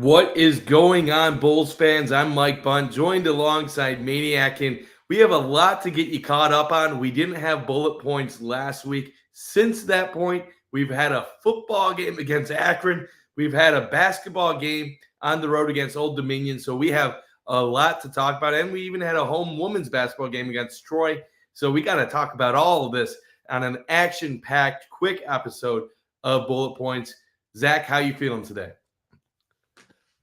What is going on, Bulls fans? I'm Mike Bunt, joined alongside Maniac, and we have a lot to get you caught up on. We didn't have bullet points last week. Since that point, we've had a football game against Akron. We've had a basketball game on the road against Old Dominion. So we have a lot to talk about. And we even had a home women's basketball game against Troy. So we got to talk about all of this on an action-packed, quick episode of Bullet Points. Zach, how you feeling today?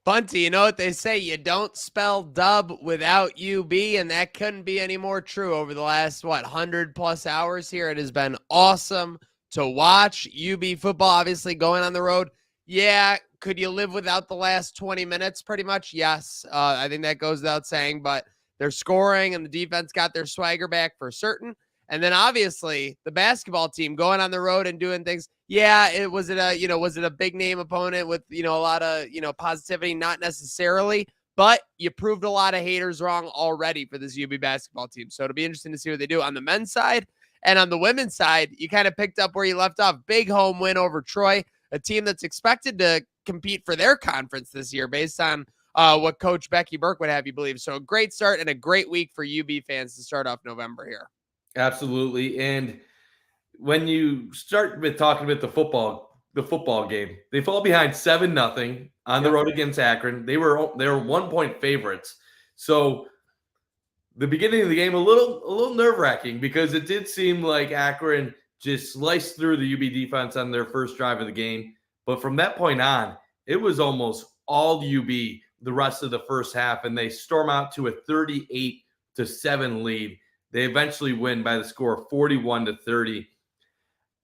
Bunty, you know what they say, you don't spell dub without UB, and that couldn't be any more true over the last, 100-plus hours here. It has been awesome to watch UB football, obviously going on the road. Yeah, could you live without the last 20 minutes pretty much? Yes, I think that goes without saying, but they're scoring, and the defense got their swagger back for certain. And then obviously the basketball team going on the road and doing things. Yeah, was it a big name opponent with, a lot of, positivity? Not necessarily, but you proved a lot of haters wrong already for this UB basketball team. So it'll be interesting to see what they do on the men's side. And on the women's side, you kind of picked up where you left off. Big home win over Troy, a team that's expected to compete for their conference this year based on what Coach Becky Burke would have you believe. So a great start and a great week for UB fans to start off November here. Absolutely. And when you start with talking about the football game, they fall behind 7-0 on the road against Akron. They were 1-point favorites. So the beginning of the game a little nerve-wracking because it did seem like Akron just sliced through the UB defense on their first drive of the game. But from that point on, it was almost all UB the rest of the first half, and they storm out to a 38-7 lead. They eventually win by the score of 41-30.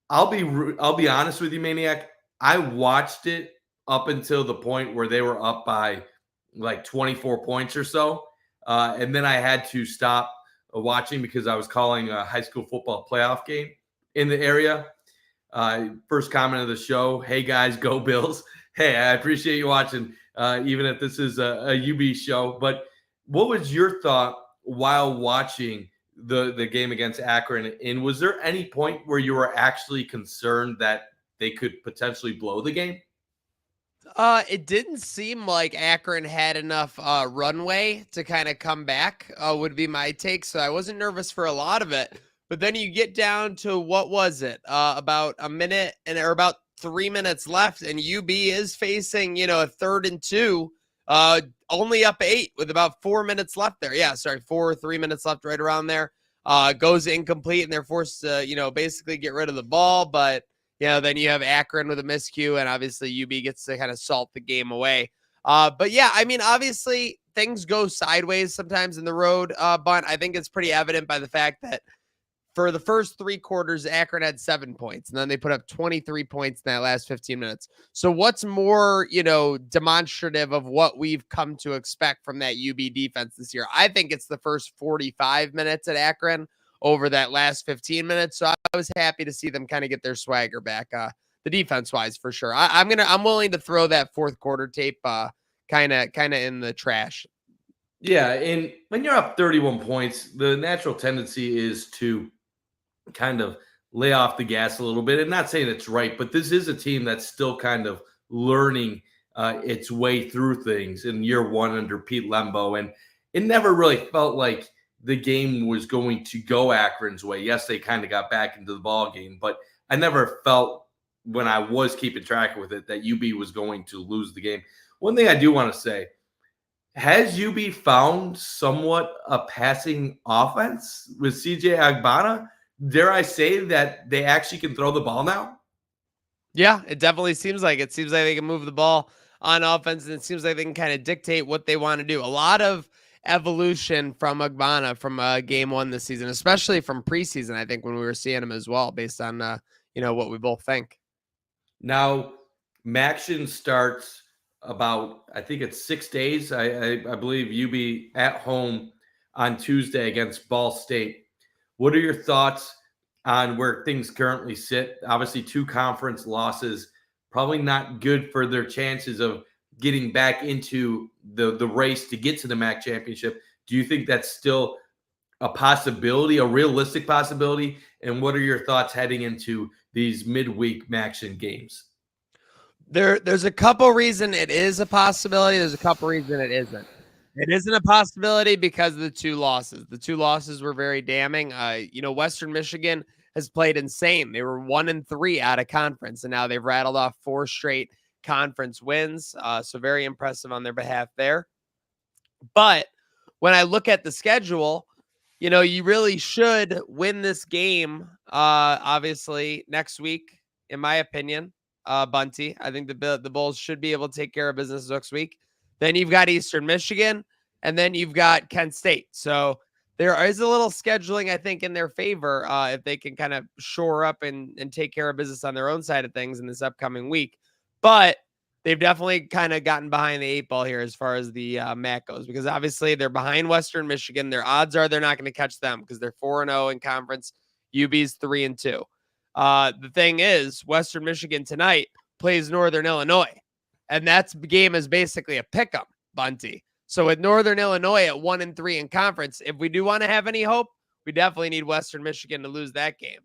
I'll be honest with you, Maniac. I watched it up until the point where they were up by like 24 points or so. And then I had to stop watching because I was calling a high school football playoff game in the area. First comment of the show, hey guys, go Bills. Hey, I appreciate you watching, even if this is a UB show. But what was your thought while watching the game against Akron? And was there any point where you were actually concerned that they could potentially blow the game? It didn't seem like Akron had enough runway to kind of come back, would be my take. So I wasn't nervous for a lot of it. But then you get down to, what was it? About a minute or about 3 minutes left, and UB is facing, a 3rd and 2, only up 8 with about 4 minutes left there. Yeah, sorry, 3 minutes left, right around there. Goes incomplete, and they're forced to, basically get rid of the ball. But, then you have Akron with a miscue, and obviously UB gets to kind of salt the game away. But, yeah, I mean, obviously things go sideways sometimes in the road, but I think it's pretty evident by the fact that for the first 3 quarters, Akron had 7 points, and then they put up 23 points in that last 15 minutes. So what's more, demonstrative of what we've come to expect from that UB defense this year? I think it's the first 45 minutes at Akron over that last 15 minutes. So I was happy to see them kind of get their swagger back, the defense-wise for sure. I'm willing to throw that fourth quarter tape kind of in the trash. Yeah, and when you're up 31 points, the natural tendency is to kind of lay off the gas a little bit. And not saying it's right, but this is a team that's still kind of learning its way through things in year one under Pete Lembo. And it never really felt like the game was going to go Akron's way. Yes, they kind of got back into the ball game, but I never felt when I was keeping track with it that UB was going to lose the game. One thing I do want to say, has UB found somewhat a passing offense with CJ Agbana? Dare I say that they actually can throw the ball now? Yeah, it definitely seems like it. Seems like they can move the ball on offense, and it seems like they can kind of dictate what they want to do. A lot of evolution from Agbana from game 1 this season, especially from preseason, I think, when we were seeing him as well, based on, what we both think. Now, Maction starts about, I think it's 6 days. I believe UB at home on Tuesday against Ball State. What are your thoughts on where things currently sit? Obviously, 2 conference losses, probably not good for their chances of getting back into the race to get to the MAC championship. Do you think that's still a possibility, a realistic possibility? And what are your thoughts heading into these midweek Maction games? There's a couple reason it is a possibility. There's a couple reason it isn't. It isn't a possibility because of the two losses. The two losses were very damning. Western Michigan has played insane. They were 1-3 out of conference, and now they've rattled off 4 straight conference wins. So very impressive on their behalf there. But when I look at the schedule, you really should win this game. Obviously, next week, in my opinion, Bunty. I think the Bulls should be able to take care of business next week. Then you've got Eastern Michigan, and then you've got Kent State. So there is a little scheduling, I think, in their favor if they can kind of shore up and take care of business on their own side of things in this upcoming week. But they've definitely kind of gotten behind the 8 ball here as far as the MAC goes, because obviously they're behind Western Michigan. Their odds are they're not going to catch them because they're 4-0 in conference. UB's 3-2. The thing is, Western Michigan tonight plays Northern Illinois, and that game is basically a pick-em, Bunty. So with Northern Illinois at 1-3 in conference, if we do want to have any hope, we definitely need Western Michigan to lose that game.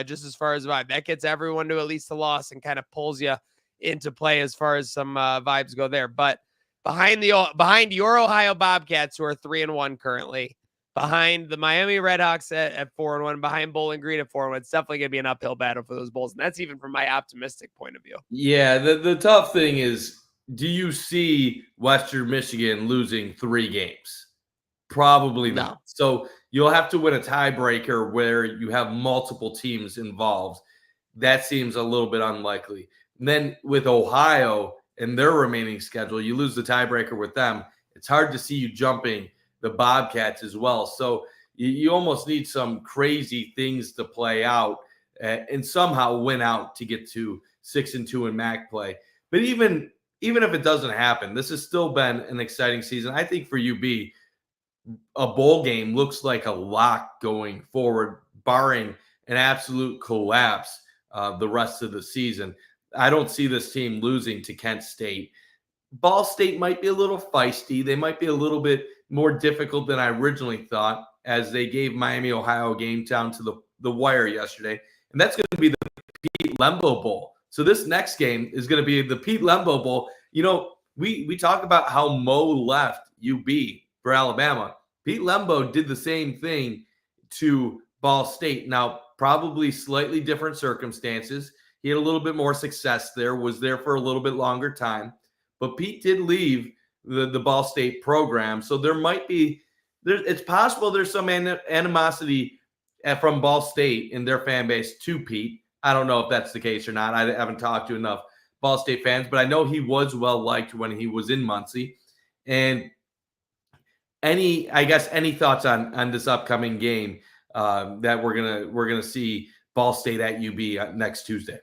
Just as far as vibe, that gets everyone to at least a loss and kind of pulls you into play as far as some vibes go there. But behind your Ohio Bobcats, who are 3-1 currently, behind the Miami Redhawks at 4-1, behind Bowling Green at 4-1, it's definitely going to be an uphill battle for those Bulls. And that's even from my optimistic point of view. Yeah, the tough thing is, do you see Western Michigan losing 3 games? Probably not. No. So you'll have to win a tiebreaker where you have multiple teams involved. That seems a little bit unlikely. And then with Ohio and their remaining schedule, you lose the tiebreaker with them. It's hard to see you jumping the Bobcats as well. So you almost need some crazy things to play out and somehow win out to get to 6-2 in MAC play. But even if it doesn't happen, this has still been an exciting season. I think for UB, a bowl game looks like a lock going forward, barring an absolute collapse the rest of the season. I don't see this team losing to Kent State. Ball State might be a little feisty. They might be a little bit more difficult than I originally thought, as they gave Miami, Ohio game down to the wire yesterday. And that's going to be the Pete Lembo Bowl. So this next game is going to be the Pete Lembo Bowl. We talk about how Mo left UB for Alabama. Pete Lembo did the same thing to Ball State. Now, probably slightly different circumstances. He had a little bit more success there, was there for a little bit longer time. But Pete did leave the Ball State program. So it's possible there's some animosity from Ball State in their fan base to Pete. I don't know if that's the case or not. I haven't talked to enough Ball State fans, but I know he was well-liked when he was in Muncie. And any thoughts on this upcoming game that we're gonna see Ball State at UB next Tuesday?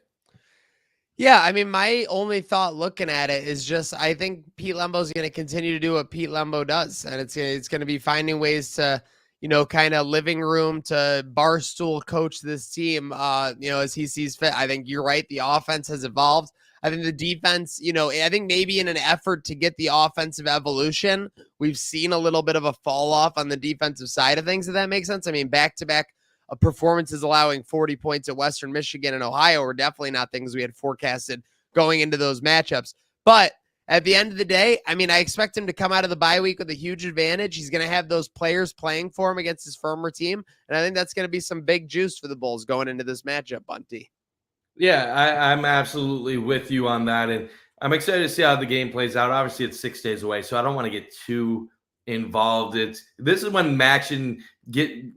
Yeah, I mean, my only thought looking at it is just I think Pete Lembo is going to continue to do what Pete Lembo does, and it's going to be finding ways to, kind of living room to barstool coach this team, as he sees fit. I think you're right. The offense has evolved. I think the defense, I think maybe in an effort to get the offensive evolution, we've seen a little bit of a fall off on the defensive side of things, if that makes sense. I mean, back-to-back performances allowing 40 points at Western Michigan and Ohio were definitely not things we had forecasted going into those matchups. But at the end of the day, I mean, I expect him to come out of the bye week with a huge advantage. He's going to have those players playing for him against his former team. And I think that's going to be some big juice for the Bulls going into this matchup, Bunty. Yeah, I'm absolutely with you on that. And I'm excited to see how the game plays out. Obviously, it's 6 days away, so I don't want to get too involved. This is when Maction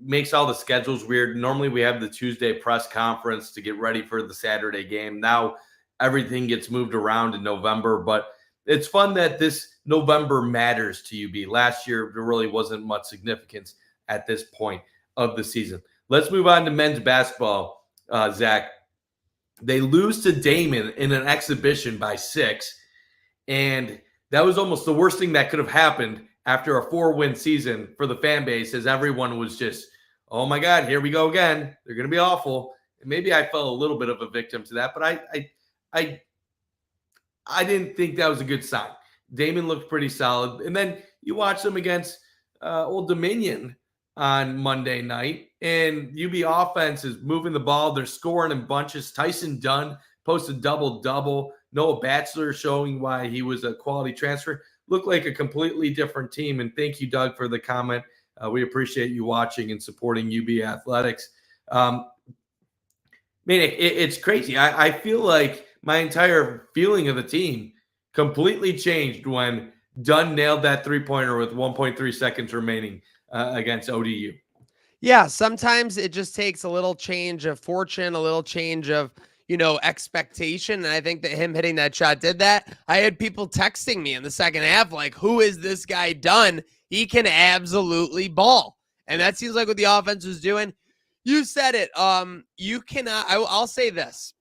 makes all the schedules weird. Normally we have the Tuesday press conference to get ready for the Saturday game. Now everything gets moved around in November, but it's fun that this November matters to UB. Last year there really wasn't much significance at this point of the season. Let's move on to men's basketball. Zach, they lose to Damon in an exhibition by 6, and that was almost the worst thing that could have happened after a 4-win season for the fan base, as everyone was just, oh my God, here we go again. They're going to be awful. And maybe I fell a little bit of a victim to that, but I didn't think that was a good sign. Damon looked pretty solid. And then you watch them against Old Dominion on Monday night, and UB offense is moving the ball. They're scoring in bunches. Tyson Dunn posted double-double. Noah Batchelor showing why he was a quality transfer. Looked like a completely different team. And thank you, Doug, for the comment. We appreciate you watching and supporting UB Athletics. It's crazy. I feel like my entire feeling of the team completely changed when Dunn nailed that three-pointer with 1.3 seconds remaining against ODU. Yeah, sometimes it just takes a little change of fortune, a little change of, expectation. And I think that him hitting that shot did that. I had people texting me in the second half, like, who is this guy Dunn? He can absolutely ball. And that seems like what the offense was doing. You said it. You cannot, I'll say this.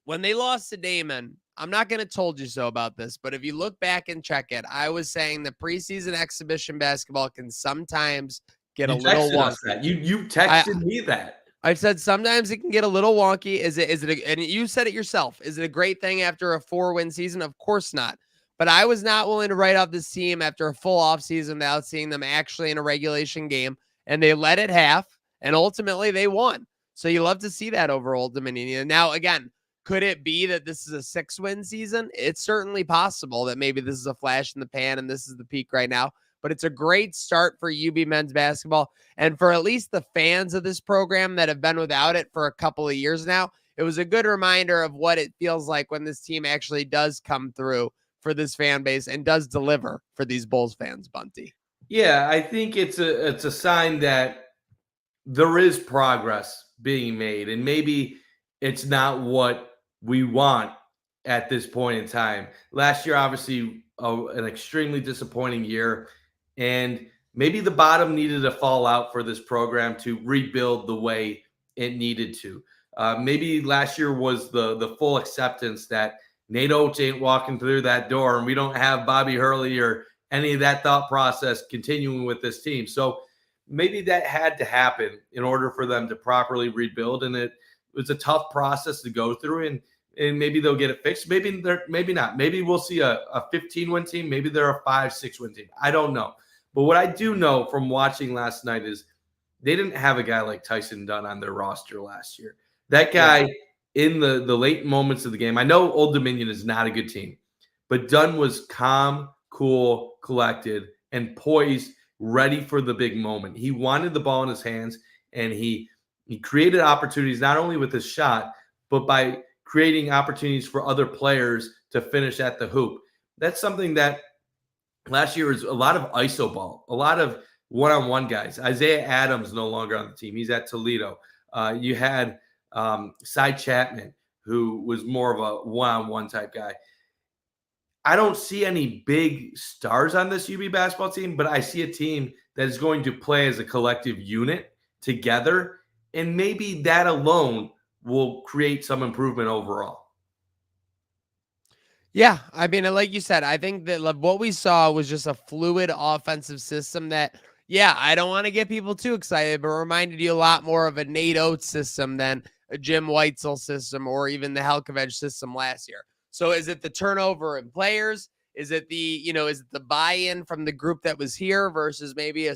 When they lost to Damon, I'm not going to told you so about this, but if you look back and check it, I was saying the preseason exhibition basketball can sometimes get a little wonky. You texted me that. I said sometimes it can get a little wonky. Is it and you said it yourself. Is it a great thing after a 4-win season? Of course not. But I was not willing to write off this team after a full offseason without seeing them actually in a regulation game. And they let it half, and ultimately they won. So you love to see that over Old Dominion. Now, again, could it be that this is a 6-win season? It's certainly possible that maybe this is a flash in the pan and this is the peak right now. But it's a great start for UB men's basketball. And for at least the fans of this program that have been without it for a couple of years now, it was a good reminder of what it feels like when this team actually does come through for this fan base and does deliver for these Bulls fans, Bunty. Yeah, I think it's a sign that there is progress being made. And maybe it's not what we want at this point in time. Last year, obviously, an extremely disappointing year. And maybe the bottom needed to fall out for this program to rebuild the way it needed to. Maybe last year was the full acceptance that Nate Oates ain't walking through that door, and we don't have Bobby Hurley or any of that thought process continuing with this team. So maybe that had to happen in order for them to properly rebuild. And it was a tough process to go through, and maybe they'll get it fixed. Maybe not. Maybe we'll see a 15-win team. Maybe they're a 5-6-win team. I don't know. But what I do know from watching last night is they didn't have a guy like Tyson Dunn on their roster last year. That guy in the late moments of the game, I know Old Dominion is not a good team, but Dunn was calm, cool, collected, and poised, ready for the big moment. He wanted the ball in his hands, and he created opportunities not only with his shot, but by creating opportunities for other players to finish at the hoop. That's something that last year was a lot of iso ball, a lot of one-on-one guys. Isaiah Adams no longer on the team. He's at Toledo. You had Cy Chapman, who was more of a one-on-one type guy. I don't see any big stars on this UB basketball team, but I see a team that is going to play as a collective unit together, and maybe that alone will create some improvement overall. Yeah, I mean, like you said, I think that what we saw was just a fluid offensive system that, I don't want to get people too excited, but reminded you a lot more of a Nate Oates system than a Jim Weitzel system or even the Helkovich system last year. So is it the turnover in players? Is it is it the buy-in from the group that was here versus maybe a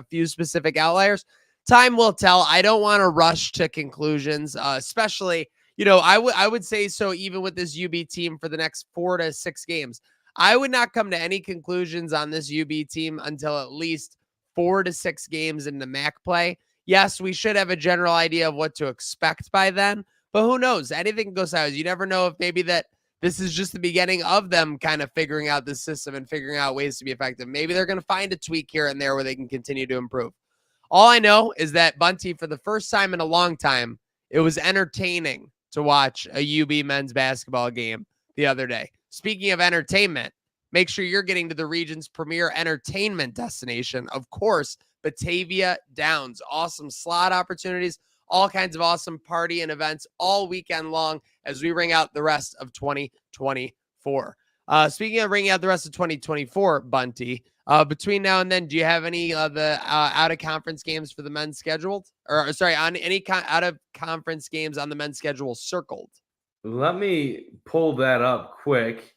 few specific outliers? Time will tell. I don't want to rush to conclusions, especially I would say so even with this UB team for the next 4 to 6 games. I would not come to any conclusions on this UB team until at least 4 to 6 games into MAC play. Yes, we should have a general idea of what to expect by then, but who knows? Anything goes sideways. You never know if maybe that this is just the beginning of them kind of figuring out the system and figuring out ways to be effective. Maybe they're going to find a tweak here and there where they can continue to improve. All I know is that Bunty, for the first time in a long time, it was entertaining to watch a UB men's basketball game the other day. Speaking of entertainment, make sure you're getting to the region's premier entertainment destination. Of course, Batavia Downs. Awesome slot opportunities, all kinds of awesome party and events all weekend long as we ring out the rest of 2024. Speaking of ringing out the rest of 2024, Bunty, between now and then, do you have any of the out-of-conference games for the men's scheduled? Or, sorry, on any out-of-conference games on the men's schedule circled? Let me pull that up quick.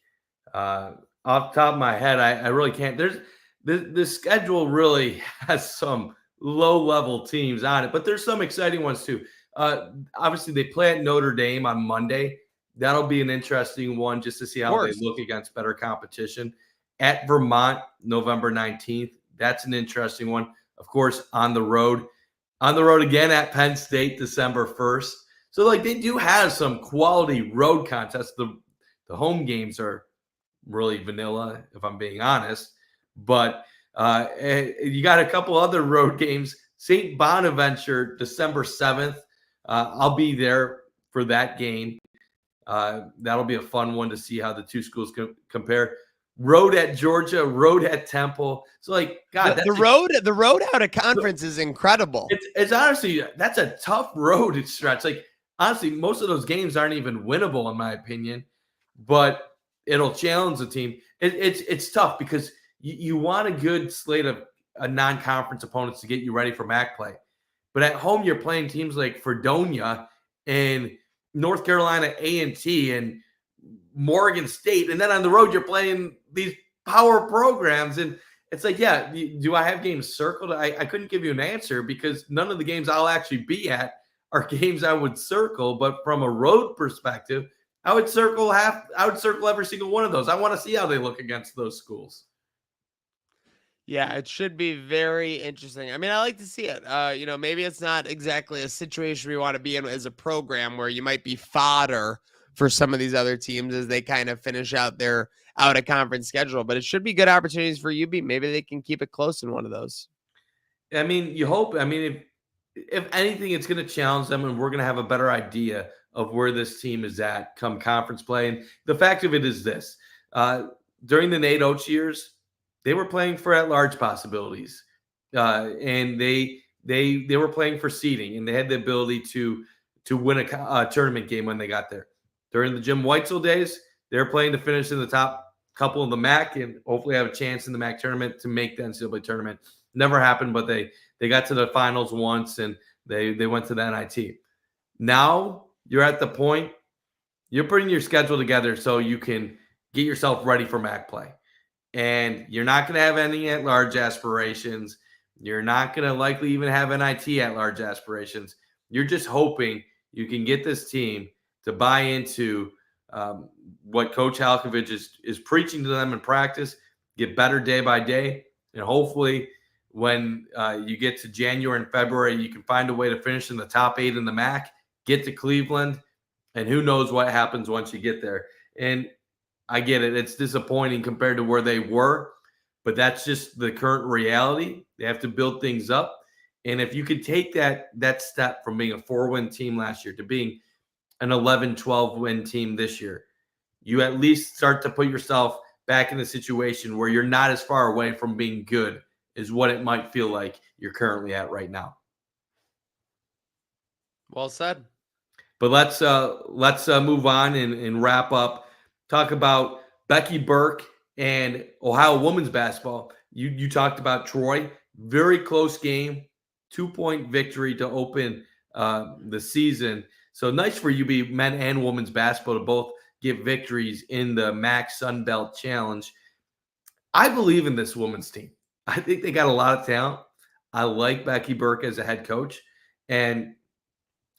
Off the top of my head, I really can't. The schedule really has some low-level teams on it, but there's some exciting ones too. Obviously, they play at Notre Dame on Monday. That'll be an interesting one just to see Of how they course. look against better competition. At Vermont, November 19th. That's an interesting one. Of course, on the road. On the road again at Penn State, December 1st. So, like, they do have some quality road contests. The home games are really vanilla, if I'm being honest. But you got a couple other road games. St. Bonaventure, December 7th. I'll be there for that game. That'll be a fun one to see how the two schools compare. Road at Georgia, road at Temple. So, like, God, The road out of conference is incredible. it's honestly, that's a tough road to stretch. Like, honestly, most of those games aren't even winnable in my opinion, but it'll challenge the team. It's tough because you want a good slate of non-conference opponents to get you ready for MAC play, but at home you're playing teams like Fredonia and North Carolina A&T and Morgan State, and then on the road you're playing these power programs, and it's like, yeah, do I have games circled? I couldn't give you an answer because none of the games I'll actually be at are games I would circle. But from a road perspective, I would circle every single one of those. I want to see how they look against those schools. Yeah, it should be very interesting. I mean, I like to see it. Maybe it's not exactly a situation we want to be in as a program where you might be fodder for some of these other teams as they kind of finish out their out of conference schedule, but it should be good opportunities for UB. Maybe they can keep it close in one of those. I mean, you hope. I mean, if anything, it's going to challenge them, and we're going to have a better idea of where this team is at come conference play. And the fact of it is this: during the Nate Oates years, they were playing for at-large possibilities, and they were playing for seeding, and they had the ability to win a tournament game when they got there. During the Jim Weitzel days, they were playing to finish in the top couple of the MAC and hopefully have a chance in the MAC tournament to make the NCAA tournament. Never happened, but they got to the finals once and they went to the NIT. Now you're at the point you're putting your schedule together so you can get yourself ready for MAC play. And you're not going to have any at-large aspirations. You're not going to likely even have NIT at-large aspirations. You're just hoping you can get this team to buy into what Coach Halkovich is preaching to them in practice, get better day by day, and hopefully when you get to January and February, you can find a way to finish in the top 8 in the MAC, get to Cleveland, and who knows what happens once you get there. And I get it. It's disappointing compared to where they were, but that's just the current reality. They have to build things up. And if you could take that step from being a 4-win team last year to being an 11-12 win team this year, you at least start to put yourself back in the situation where you're not as far away from being good as what it might feel like you're currently at right now. Well said. But let's move on and wrap up. Talk about Becky Burke and Ohio women's basketball. You talked about Troy. Very close game, 2-point victory to open the season. So nice for UB men and women's basketball to both get victories in the MAC Sun Belt Challenge. I believe in this women's team. I think they got a lot of talent. I like Becky Burke as a head coach. And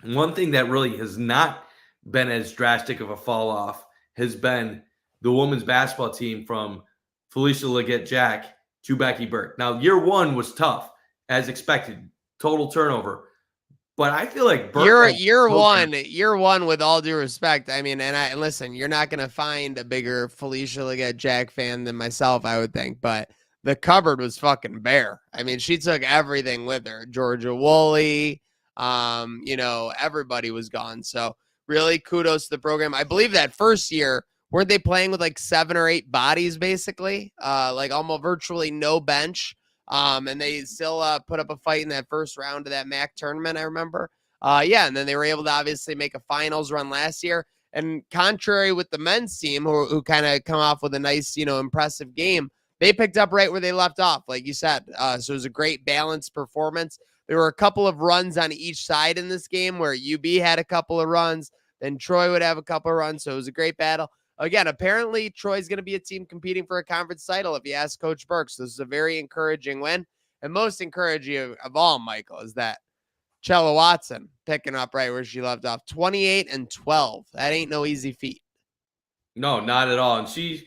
one thing that really has not been as drastic of a fall off has been the women's basketball team from Felicia Leggett-Jack to Becky Burke. Now, year one was tough, as expected, total turnover. But I feel like Burke year one, with all due respect, I mean, and listen, you're not gonna find a bigger Felicia Leggett-Jack fan than myself, I would think, but the cupboard was fucking bare. I mean, she took everything with her. Georgia Woolley, everybody was gone. So really kudos to the program. I believe that first year, weren't they playing with like 7 or 8 bodies, basically? Like almost virtually no bench. And they still put up a fight in that first round of that MAC tournament, I remember. And then they were able to obviously make a finals run last year. And contrary with the men's team, who kind of come off with a nice, impressive game, they picked up right where they left off, like you said. So it was a great balanced performance. There were a couple of runs on each side in this game where UB had a couple of runs, then Troy would have a couple of runs. So it was a great battle. Again, apparently Troy's going to be a team competing for a conference title if you ask Coach Burke. So this is a very encouraging win. And most encouraging of all, Michael, is that Chella Watson picking up right where she left off, 28-12. That ain't no easy feat. No, not at all. And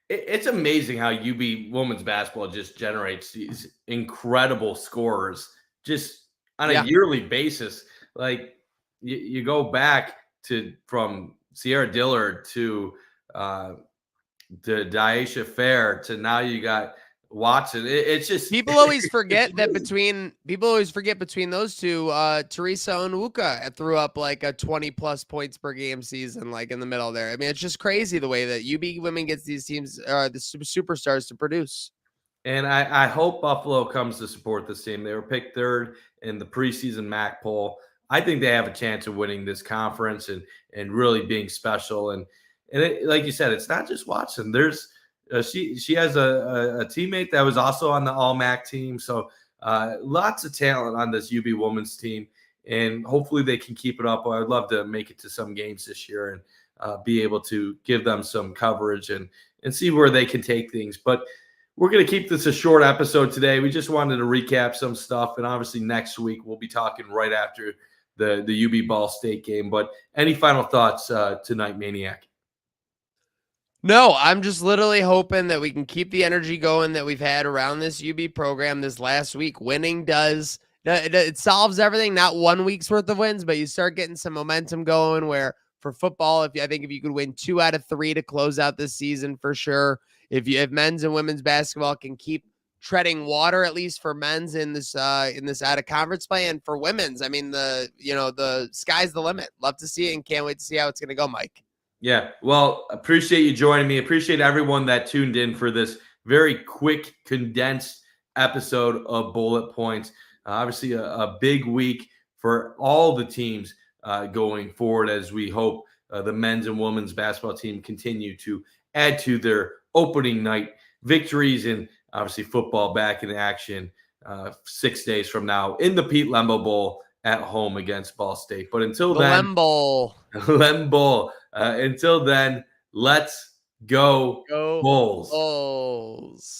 it's amazing how UB women's basketball just generates these incredible scorers just on a Yeah. yearly basis. Like you go back from Sierra Dillard to Daisha Fair to now you got Watson. It's just People always forget it's that amazing. between those two, Teresa Onwuka threw up like a 20+ points per game season, like in the middle there. I mean, it's just crazy the way that UB women gets these teams, the superstars to produce. And I hope Buffalo comes to support this team. They were picked third in the preseason MAC poll. I think they have a chance of winning this conference and really being special. And like you said, it's not just Watson. There's she has a teammate that was also on the All MAC team. So lots of talent on this UB women's team, and hopefully they can keep it up. I would love to make it to some games this year and be able to give them some coverage and see where they can take things. But we're going to keep this a short episode today. We just wanted to recap some stuff. And obviously next week we'll be talking right after the UB Ball State game. But any final thoughts tonight, Maniac? No, I'm just literally hoping that we can keep the energy going that we've had around this UB program this last week. Winning it solves everything, not 1 week's worth of wins, but you start getting some momentum going where for football, I think if you could win 2 out of 3 to close out this season for sure, if men's and women's basketball can keep treading water, at least for men's in this out of conference play, and for women's, I mean, the sky's the limit. Love to see it and can't wait to see how it's going to go, Mike. Yeah, well, appreciate you joining me. Appreciate everyone that tuned in for this very quick, condensed episode of Bullet Points. Obviously, a big week for all the teams going forward as we hope the men's and women's basketball team continue to add to their opening night victories, and obviously football back in action 6 days from now in the Pete Lembo Bowl at home against Ball State. But until then, Lembo. Until then, let's go Bulls. Bulls.